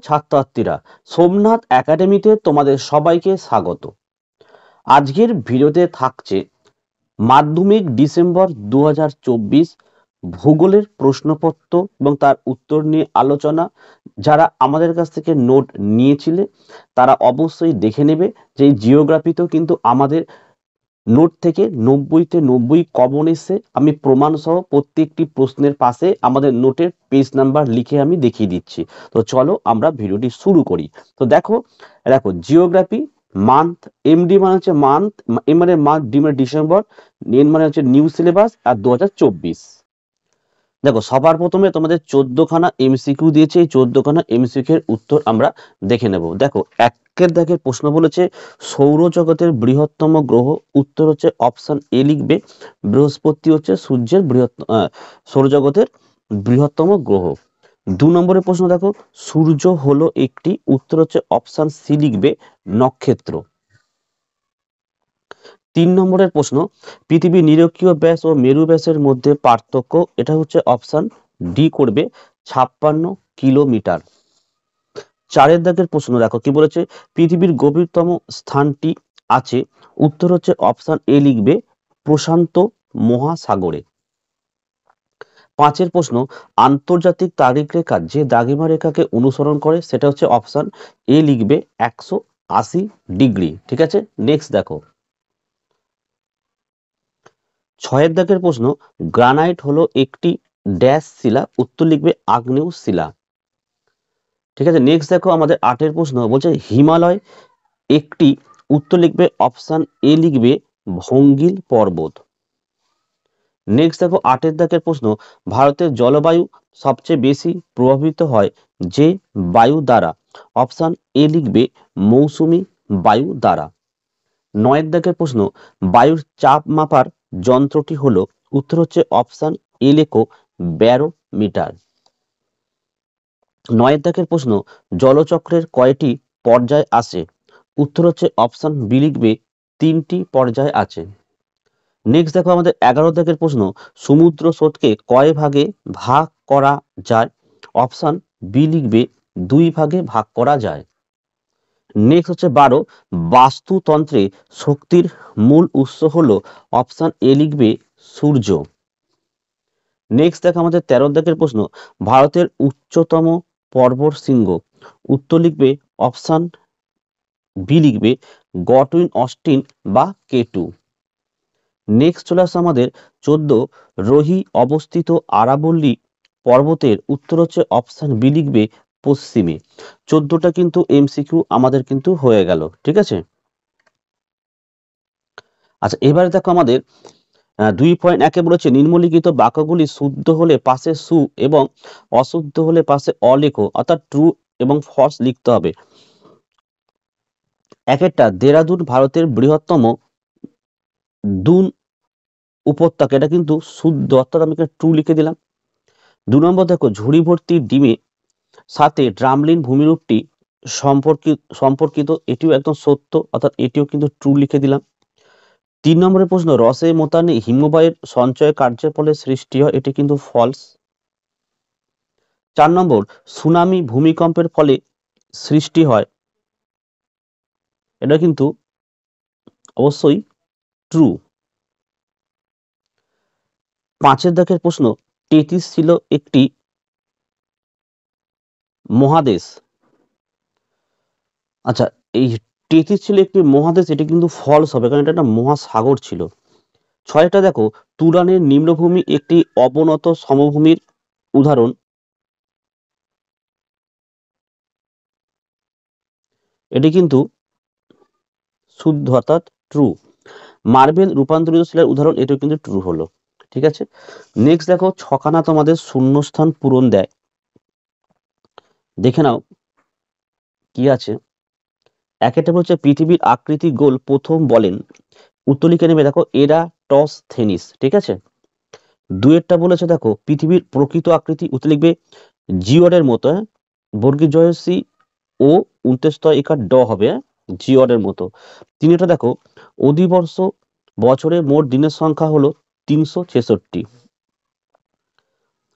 ছাত্রছাত্রীরা, সোমনাথ একাডেমিতে তোমাদের সবাইকে স্বাগত। আজকের ভিডিওতে থাকছে মাধ্যমিক ডিসেম্বর 2024 ভূগোলের প্রশ্নপত্র এবং তার উত্তর নিয়ে আলোচনা। যারা আমাদের কাছ থেকে নোট নিয়েছিলে তারা অবশ্যই দেখে নেবে যে জিওগ্রাফিতেও কিন্তু আমাদের নোট থেকে 90-তে 90 কমন এসে আমি প্রমাণ সহ প্রত্যেকটি প্রশ্নের পাশে আমাদের নোটের পেজ নাম্বার লিখে আমি দেখিয়ে দিচ্ছি। তো চলো আমরা ভিডিওটি শুরু করি। তো দেখো জিওগ্রাফি মান্থ, এমডি মানে হচ্ছে মান্থ, এম মানে মার্চ, ডি মানে ডিসেম্বর, এন মানে হচ্ছে নিউ সিলেবাস আর 2024। দেখো সবার প্রথমে তোমাদের 14খানা এমসিকিউ দিয়েছে, এই 14খানা এমসিকিউ এর উত্তর আমরা দেখে নেব। দেখো একের দাগের প্রশ্ন বলেছে সৌরজগতের বৃহত্তম গ্রহ, উত্তর হচ্ছে অপশন এ লিখবে, বৃহস্পতি হচ্ছে সূর্যের সৌরজগতের বৃহত্তম গ্রহ। 2 নম্বরের প্রশ্ন দেখো সূর্য হলো একটি, উত্তর হচ্ছে অপশন সি লিখবে, নক্ষত্র। 3 নম্বরের প্রশ্ন পৃথিবীর নিরক্ষীয় ব্যাস ও মেরু ব্যাসের মধ্যে পার্থক্য, এটা হচ্ছে অপশন ডি করবে, 56 কিলোমিটার। 4 দাগের প্রশ্ন দেখো কি বলেছে পৃথিবীর গভীরতম স্থানটি আছে, উত্তর হচ্ছে অপশন এ লিখবে, প্রশান্ত মহাসাগরে। 5 প্রশ্ন আন্তর্জাতিক তারিখ রেখা যে দ্রাঘিমা রেখাকে অনুসরণ করে, সেটা হচ্ছে অপশন এ লিখবে, 180 ডিগ্রি। ঠিক আছে, নেক্সট দেখো 6 দাগের প্রশ্ন গ্রানাইট হলো একটি ড্যাশ শিলা, উত্তর লিখবে আগ্নেয় শিলা। ঠিক আছে, নেক্সট দেখো আমাদের 8 প্রশ্ন বলছে হিমালয় একটি, উত্তর লিখবে অপশন এ লিখবে, ভঙ্গিল পর্বত। নেক্সট দেখো 8 দাগের প্রশ্ন ভারতের জলবায়ু সবচেয়ে বেশি প্রভাবিত হয় যে বায়ু দ্বারা, অপশন এ লিখবে, মৌসুমী বায়ু দ্বারা। 9 দাগের প্রশ্ন বায়ুর চাপ মাপার যন্ত্রটি হলো, উত্তর হচ্ছে অপশন এ লেখো, ব্যারোমিটার। 9 দাগের প্রশ্ন জলচক্রের কয়টি পর্যায় আছে, উত্তর হচ্ছে অপশন বি লিখবে, 3টি পর্যায় আছে। নেক্সট দেখো আমাদের 11 দাগের প্রশ্ন সমুদ্র স্রোতকে কয় ভাগে ভাগ করা যায়, অপশন বি লিখবে, 2 ভাগে ভাগ করা যায়। নেক্সট হচ্ছে 12 বাস্তুতন্ত্রে শক্তির মূল উৎস হলো, অপশন এ লিখবে, সূর্য। নেক্সট দেখো আমাদের 13 দাগের প্রশ্ন ভারতের উচ্চতম পর্বত শৃঙ্গ, উত্তর লিখবে অপশন বি লিখবে, গটউইন অস্টিন বা K2। নেক্সট চলে আসছে আমাদের 14 রোহি অবস্থিত আরাবল্লী পর্বতের, উত্তর হচ্ছে অপশন বি লিখবে, পশ্চিমে। 14টা কিন্তু এমসিকিউ আমাদের কিন্তু হয়ে গেল। ঠিক আছে, আচ্ছা এবারে দেখো আমাদের 2.1 বলেছে নিম্নলিখিত বাক্যগুলি শুদ্ধ হলে পাশে সু এবং অশুদ্ধ হলে পাশে অ লেখো, অর্থাৎ ট্রু এবং ফলস লিখতে হবে। একটা দেরাদুন ভারতের বৃহত্তম দুন উপত্যকা, এটা কিন্তু শুদ্ধ, অর্থাৎ আমি ট্রু লিখে দিলাম। 2 নম্বর দেখো ঝুড়ি ভর্তি ডিমে সাথে ড্রামলিন ভূমিরূপটি সম্পর্কিত, এটিও একদম সত্য, অর্থাৎ এটিও কিন্তু ট্রু লিখে দিলাম। 3 নম্বরের প্রশ্ন রসে মোতানে হিমবাহের সঞ্চয় কার্যের ফলে সৃষ্টি হয়, এটি কিন্তু ফলস। 4 নম্বর সুনামি ভূমিকম্পের ফলে সৃষ্টি হয়, এটা কিন্তু অবশ্যই ট্রু। 5 দাগের প্রশ্ন টেথিস ছিল একটি মহাদেশ, আচ্ছা এই টেথিস ছিল একটি মহাদেশ, এটি কিন্তু ফলস হবে কারণ এটা একটা মহাসাগর ছিল। 6টা দেখো তুরানের নিম্নভূমি একটি অবনত সমভূমির উদাহরণ, এটি কিন্তু শুদ্ধ, অর্থাৎ ট্রু। মার্বেল রূপান্তরিত শিলার উদাহরণ, এটাও কিন্তু ট্রু হলো। ঠিক আছে, নেক্সট দেখো 6খানা তোমাদের শূন্যস্থান পূরণ দেয়, দেখে নাও কি আছে। একটা হচ্ছে পৃথিবীর আকৃতি গোল প্রথম বলেন, উত্তর লিখে নেবে দেখো এরাটোস্থেনিস। ঠিক আছে, 2টা বলেছে দেখো পৃথিবীর প্রকৃত আকৃতি, উত্তর লিখবে জিওডের মতো, বর্গীয় জয়সি ও 29 ড হবে, জিওডের মতো। 3টা দেখো অধিবর্ষ বছরে মোট দিনের সংখ্যা হলো 366।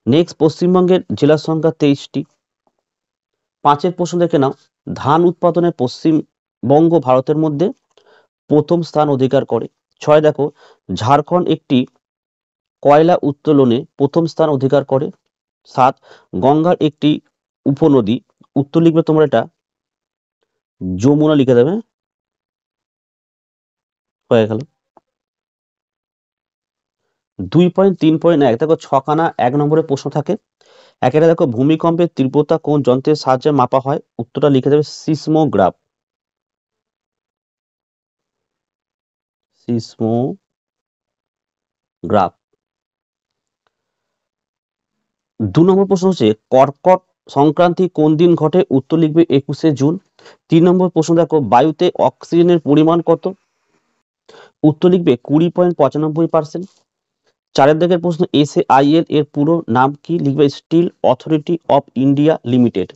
নেক্সট পশ্চিমবঙ্গের জেলার সংখ্যা 23টি। 5 এর প্রশ্ন দেখে নাও, ধান উৎপাদনে পশ্চিমবঙ্গ ভারতের মধ্যে প্রথম স্থান অধিকার করে। 6 দেখো, ঝাড়খণ্ড একটি কয়লা উত্তোলনে প্রথম স্থান অধিকার করে। 7, গঙ্গার একটি উপনদী, উত্তর লিখবে তোমরা এটা যমুনা লিখে দেবে, হয়ে গেল। 2.3.1 দেখো, ছখানা 1 নম্বরের প্রশ্ন থাকে। একেটা দেখো, ভূমিকম্পের তীব্রতা কোন যন্ত্রের সাহায্যে মাপা হয়, উত্তরটা লিখে দেবে সিসমোগ্রাফ। সিসমোগ্রাফ। 2 নম্বর প্রশ্ন হচ্ছে, কর্কট সংক্রান্তি কোন দিন ঘটে, উত্তর লিখবে 21শে জুন। 3 নম্বর প্রশ্ন দেখো, বায়ুতে অক্সিজেনের পরিমাণ কত, উত্তর লিখবে 20.95%। 4 দাগের প্রশ্ন, SAIL এর পুরো নাম কি, লিখবে Steel Authority of India Limited.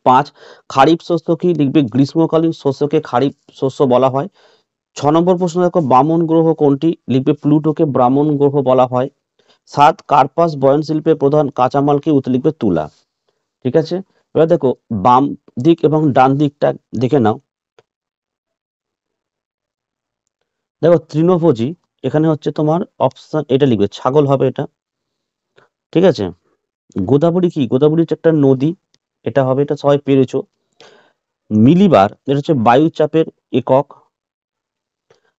5, খারিফ শস্য কি, লিখবে গ্রীষ্মকালীন শস্যকে খারিফ শস্য বলা হয়। 6 নম্বর প্রশ্ন দেখো, বামন গ্রহ কোনটি, লিখবে প্লুটোকে ব্রাহ্মণ গ্রহ বলা হয়। 7, কার্পাস বয়ন শিল্পের প্রধান কাঁচামাল কি, উত্তর লিখবে তুলা। ঠিক আছে, এবার দেখো বাম দিক এবং ডান দিকটা দেখে নাও। দেখো তৃণভোজী, এখানে হচ্ছে তোমার অপশন, এটা লিখবে ছাগল হবে এটা। ঠিক আছে, গোদাবরী কি, গোদাবরী হচ্ছে একটা নদী, এটা হবে, এটা সবাই পেরেছো। মিলিবার, এটা হচ্ছে বায়ুচাপের একক।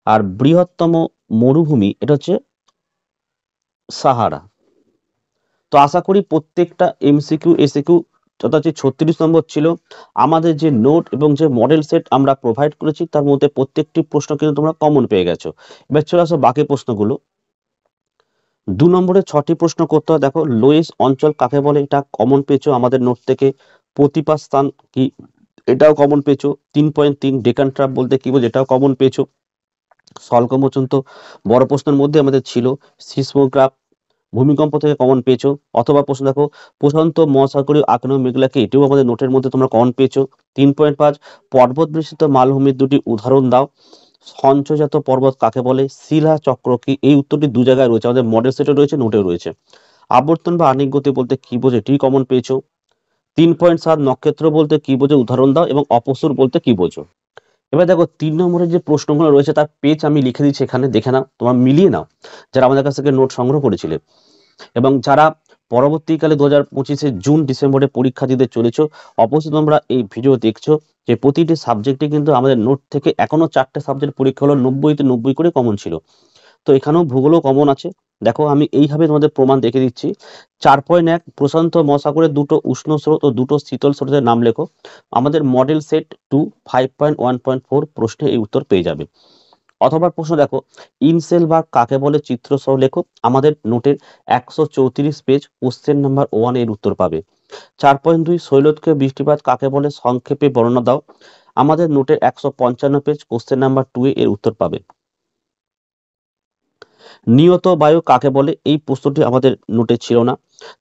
আর বৃহত্তম মরুভূমি, এটা হচ্ছে সাহারা। তো আশা করি প্রত্যেকটা এমসিকিউ এসিকিউ যথা 36 নম্বর ছিল, আমাদের যে নোট এবং যে মডেল সেট আমরা প্রোভাইড করেছি তার মধ্যে প্রত্যেকটি প্রশ্ন কিন্তু তোমরা কমন পেয়ে গেছো। এবার চলে আসো বাকি প্রশ্নগুলো। 2 নম্বরে 6টি প্রশ্ন করতে হয়। দেখো, লোয়েস অঞ্চল কাকে বলে, এটা কমন পেয়েছো আমাদের নোট থেকে। প্রতিপা স্থান কি, এটাও কমন পেয়েছো। 3.3 ডেকান ট্রাপ বলতে কি বোঝো, এটাও কমন পেয়েছো। স্বল্পমোচন তো বড় প্রশ্নের মধ্যে আমাদের ছিল। সিসমোগ্রাফ ভূমিকম্প থেকে কমন পেয়েছো। অথবা প্রশ্ন দেখো, প্রশান্ত মহাসাগরীয় আগ্নেয় মেঘলাকে, এটিও আমাদের নোটের মধ্যে তোমরা কমন পেয়েছো। 3.5 পর্বত বেষ্টিত মালভূমির দুটি উদাহরণ দাও। সঞ্চয়জাত পর্বত কাকে বলে, শিলা চক্র কি, এই উত্তরটি 2 জায়গায় রয়েছে, আমাদের মডেল সেটে রয়েছে, নোটে রয়েছে। আবর্তন বা আনিক গতি বলতে কি বোঝে, এটি কমন পেয়েছো। 3.7 নক্ষত্র বলতে কি বোঝো, উদাহরণ দাও, এবং অপসুর বলতে কি বোঝো। এবার দেখো 3 নম্বরের যে প্রশ্নগুলো রয়েছে তার পেজ আমি লিখে দিচ্ছি এখানে, দেখে নাও, তোমরা মিলিয়ে নাও যারা আমাদের কাছ থেকে নোট সংগ্রহ করেছিলে, এবং যারা পরবর্তীকালে 2025 জুন ডিসেম্বরে পরীক্ষা দিতে চলেছো, অবশ্যই তোমরা এই ভিডিও দেখছো যে প্রতিটি সাবজেক্টে কিন্তু আমাদের নোট থেকে এখনো 4টে সাবজেক্ট পরীক্ষা হলো 90তে 90 করে কমন ছিল। তো এখানেও ভূগোলও কমন আছে। দেখো আমি এইভাবে তোমাদের প্রমাণ দেখে দিচ্ছি। 4.1 প্রশান্ত মহাসাগরের 2টো উষ্ণ স্রোত ও 2টো শীতল স্রোতের নাম লেখো। আমাদের মডেল সেট 2 5.1.4 প্রশ্নে এই উত্তর পেয়ে যাবে। অথবা প্রশ্ন দেখো, ইনসেলবার্গ কাকে বলে, চিত্র সহ লেখো। আমাদের নোটের 134 পেজ, কোশ্চেন নাম্বার 1 এর উত্তর পাবে। 4.2 শৈলতকে বৃষ্টিপাত কাকে বলে, সংক্ষেপে বর্ণনা দাও। আমাদের নোটের 155 পেজ, কোশ্চেন নাম্বার 2 এর উত্তর পাবে। নিয়ত বায়ু কাকে বলে, এই প্রশ্নটি আমাদের নোটে ছিল না।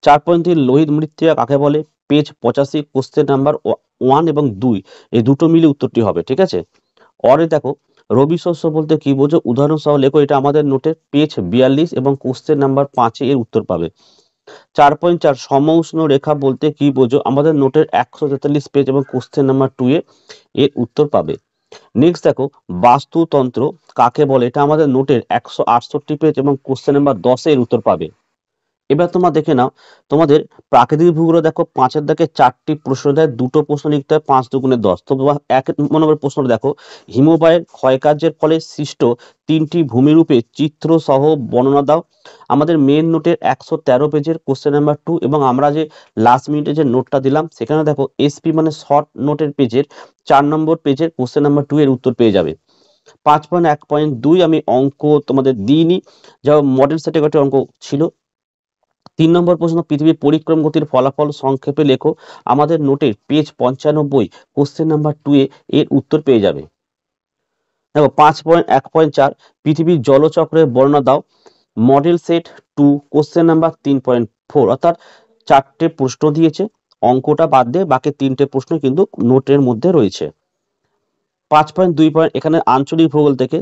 4.3 লোহিত মৃত্তিকা কাকে বলে, পেজ 85, কোশ্চেন নাম্বার 1 এবং 2 এই দুটো মিলে উত্তরটি হবে। ঠিক আছে, অরে দেখো, রবি শস্য বলতে কি বোঝো, উদাহরণ সহ লেখো। এটা আমাদের নোটের পেজ 42 এবং কোশ্চেন নাম্বার 5 এর উত্তর পাবে। 4.4 সমউষ্ণ রেখা বলতে কি বোঝো, আমাদের নোটের 143 পেজ এবং কোশ্চেন নাম্বার 2 এর উত্তর পাবে। নেক্সট দেখো, বাস্তুতন্ত্র কাকে বলে, এটা আমাদের নোটের 168 পেজ এবং কোশ্চেন নাম্বার 10 এর উত্তর পাবে। এবার তোমরা দেখে নাও, তোমাদের প্রাকৃতিক ভূগোল দেখো 5 দাগে 4টি প্রশ্ন দেয়, 2টো প্রশ্ন লিখতে হয়, 5 দুগুণে 10। তো 1 নম্বর প্রশ্ন দেখো, হিমবাহের ক্ষয়কার্যের ফলে সৃষ্ট 3টি ভূমিরূপে চিত্র সহ বর্ণনা দাও। আমাদের মেন নোটের 113 পেজের কোশ্চেন নাম্বার 2, এবং আমরা যে লাস্ট মিনিটে যে নোটটা দিলাম সেখানে দেখো এসপি মানে শর্ট নোটের পেজের 4 নম্বর পেজের কোশ্চেন নাম্বার 2 এর উত্তর পেয়ে যাবে। 5.1.2 আমি অঙ্ক তোমাদের দিইনি, যা মডেল সেটে একটা অঙ্ক ছিল। 3 নম্বর প্রশ্ন, পৃথিবীর পরিক্রম গতির ফলাফল সংক্ষেপে লেখো। আমাদের নোটের পেজ 95, কোশ্চেন নাম্বার 2 এর উত্তর পেয়ে যাবে। দেখো 5.1.4 পৃথিবীর জলচক্রের বর্ণনা দাও। মডেল সেট 2, কোশ্চেন নাম্বার 3.4, অর্থাৎ 4টে প্রশ্ন দিয়েছে, অঙ্কটা বাদ দিয়ে বাকি 3টে প্রশ্ন কিন্তু নোটের মধ্যে রয়েছে। 5.2 এখানে আঞ্চলিক ভূগোল থেকে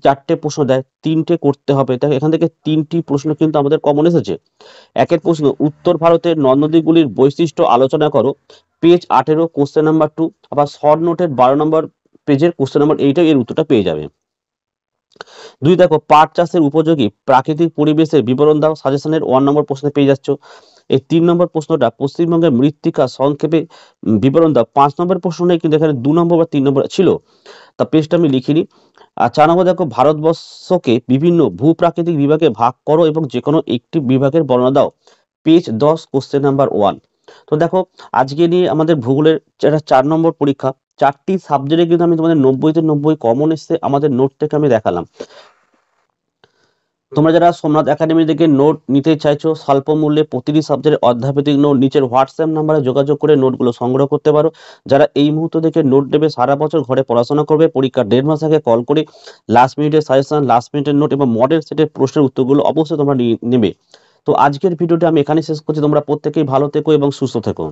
4টে প্রশ্ন দেয়, 3টে করতে হবে, তাই এখান থেকে 3টি প্রশ্ন কিন্তু আমাদের কমন এসেছে। একের প্রশ্ন, উত্তর ভারতের নদ নদীগুলির বৈশিষ্ট্য আলোচনা করো। পেজ 18 কোশ্চেন নাম্বার 2, আবার শর্ট নোটের 12 নম্বর পেজের কোশ্চেন নাম্বার 8 এর উত্তরটা পেয়ে যাবে। 2 দেখো, পাট চাষের উপযোগী প্রাকৃতিক পরিবেশের বিবরণ দাও, সাজেশনের 1 নম্বর প্রশ্নে পেয়ে যাচ্ছ। এই 3 নম্বর প্রশ্নটা পশ্চিমবঙ্গের মৃত্তিকা সংক্ষেপে বিবরণ দাও, 5 নম্বর প্রশ্নে কিন্তু এখানে 2 নম্বর বা 3 নম্বর ছিল, তা পেজটা আমি লিখিনি। আর 4 নম্বর দেখো, ভারতবর্ষকে বিভিন্ন ভূপ্রাকৃতিক বিভাগে ভাগ করো এবং যে কোনো একটি বিভাগের বর্ণনা দাও, পেজ 10 কোশ্চেন নাম্বার 1। তো দেখো, আজকে নিয়ে আমাদের ভূগোলের যেটা 4 নম্বর পরীক্ষা, 4টি সাবজেক্টে কিন্তু আমি তোমাদের 90-তে 90 কমন এসছে আমাদের নোট থেকে আমি দেখালাম। তোমরা যারা সোমনাথ একাডেমি থেকে নোট নিতে চাইছো স্বল্প মূল্যে প্রতিটি সাবজেক্টের অধ্যায়ভিত্তিক নোট, নিচের হোয়াটসঅ্যাপ নাম্বারে যোগাযোগ করে নোটগুলো সংগ্রহ করতে পারো। যারা এই মুহূর্ত থেকে নোট নেবে, সারা বছর ঘরে পড়াশোনা করবে, পরীক্ষার 1.5 মাস আগে কল করে লাস্ট মিনিটের সাজেশন, লাস্ট মিনিটের নোট এবং মডেল সেটের প্রশ্নের উত্তরগুলো অবশ্যই তোমরা নেবে। তো আজকের ভিডিওটা আমি এখানে শেষ করছি। তোমরা প্রত্যেকেই ভালো থেকো এবং সুস্থ থেকো।